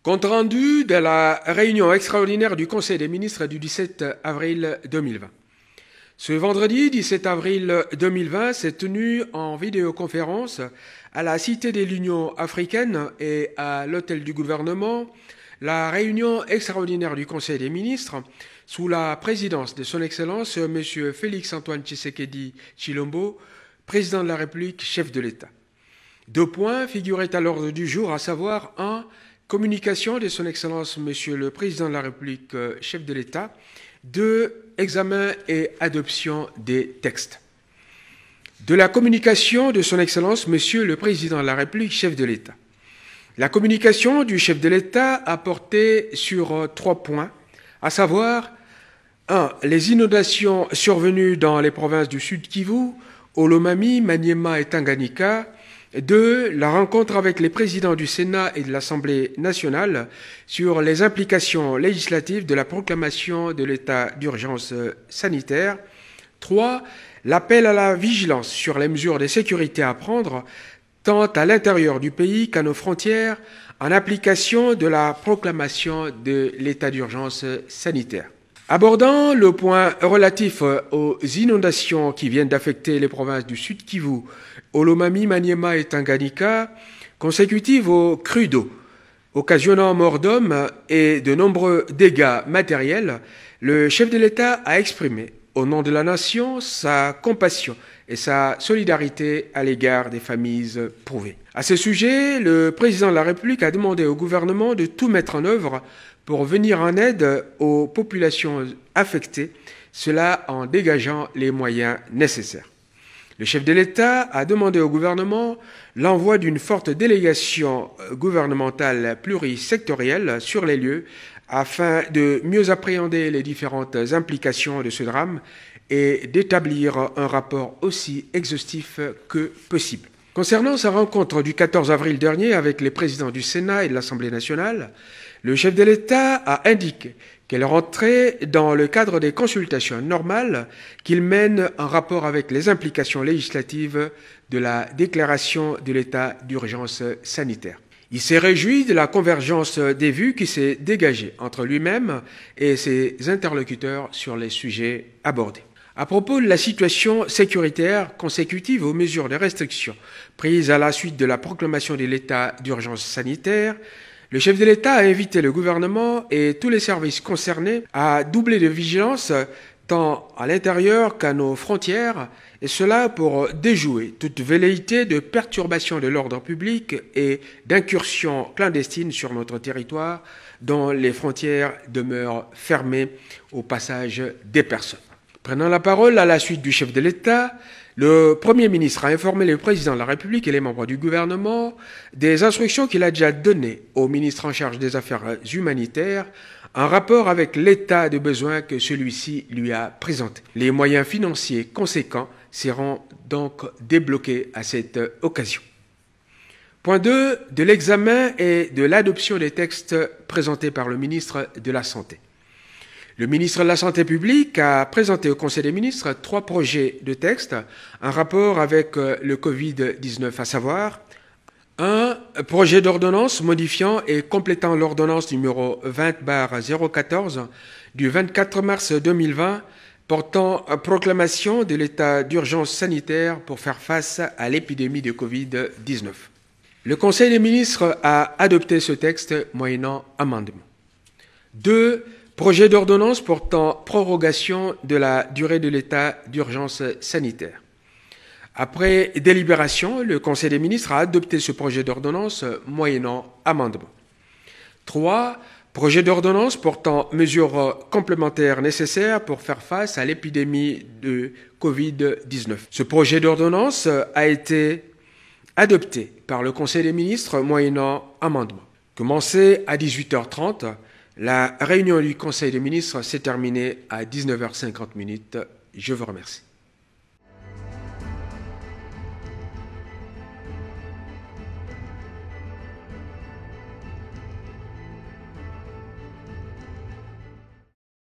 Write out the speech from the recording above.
Compte rendu de la réunion extraordinaire du Conseil des ministres du 17 avril 2020. Ce vendredi 17 avril 2020 s'est tenu en vidéoconférence à la Cité de l'Union africaine et à l'hôtel du gouvernement la réunion extraordinaire du Conseil des ministres sous la présidence de son Excellence M. Félix-Antoine Tshisekedi Tshilombo, président de la République, chef de l'État. 2 points figuraient à l'ordre du jour, à savoir 1. Communication de son Excellence Monsieur le Président de la République, chef de l'État. 2. Examen et adoption des textes. De la communication de son Excellence Monsieur le Président de la République, chef de l'État. La communication du chef de l'État a porté sur 3 points, à savoir 1. Les inondations survenues dans les provinces du Sud Kivu, Olomami, Maniema et Tanganyika. 2. La rencontre avec les présidents du Sénat et de l'Assemblée nationale sur les implications législatives de la proclamation de l'état d'urgence sanitaire. 3. L'appel à la vigilance sur les mesures de sécurité à prendre, tant à l'intérieur du pays qu'à nos frontières, en application de la proclamation de l'état d'urgence sanitaire. Abordant le point relatif aux inondations qui viennent d'affecter les provinces du Sud Kivu, Olomami, Maniema et Tanganyika, consécutives aux crues d'eau, occasionnant mort d'hommes et de nombreux dégâts matériels, le chef de l'État a exprimé, au nom de la nation, sa compassion et sa solidarité à l'égard des familles prouvées. À ce sujet, le président de la République a demandé au gouvernement de tout mettre en œuvre pour venir en aide aux populations affectées, cela en dégageant les moyens nécessaires. Le chef de l'État a demandé au gouvernement l'envoi d'une forte délégation gouvernementale plurisectorielle sur les lieux afin de mieux appréhender les différentes implications de ce drame et d'établir un rapport aussi exhaustif que possible. Concernant sa rencontre du 14 avril dernier avec les présidents du Sénat et de l'Assemblée nationale, le chef de l'État a indiqué qu'elle rentrait dans le cadre des consultations normales qu'il mène en rapport avec les implications législatives de la déclaration de l'état d'urgence sanitaire. Il s'est réjoui de la convergence des vues qui s'est dégagée entre lui-même et ses interlocuteurs sur les sujets abordés. À propos de la situation sécuritaire consécutive aux mesures de restriction prises à la suite de la proclamation de l'état d'urgence sanitaire, le chef de l'État a invité le gouvernement et tous les services concernés à doubler de vigilance tant à l'intérieur qu'à nos frontières, et cela pour déjouer toute velléité de perturbation de l'ordre public et d'incursion clandestine sur notre territoire dont les frontières demeurent fermées au passage des personnes. Prenant la parole à la suite du chef de l'État, le Premier ministre a informé le Président de la République et les membres du gouvernement des instructions qu'il a déjà données au ministre en charge des Affaires humanitaires en rapport avec l'état de besoin que celui-ci lui a présenté. Les moyens financiers conséquents seront donc débloqués à cette occasion. Point 2. De l'examen et de l'adoption des textes présentés par le ministre de la Santé. Le ministre de la Santé publique a présenté au Conseil des ministres 3 projets de texte en rapport avec le Covid-19, à savoir 1. Projet d'ordonnance modifiant et complétant l'ordonnance numéro 20/014 du 24 mars 2020 portant proclamation de l'état d'urgence sanitaire pour faire face à l'épidémie de Covid-19. Le Conseil des ministres a adopté ce texte moyennant amendement. 2. Projet d'ordonnance portant prorogation de la durée de l'état d'urgence sanitaire. Après délibération, le Conseil des ministres a adopté ce projet d'ordonnance moyennant amendement. 3. Projet d'ordonnance portant mesures complémentaires nécessaires pour faire face à l'épidémie de Covid-19. Ce projet d'ordonnance a été adopté par le Conseil des ministres moyennant amendement. Commencé à 18h30, la réunion du Conseil des ministres s'est terminée à 19h50. Je vous remercie.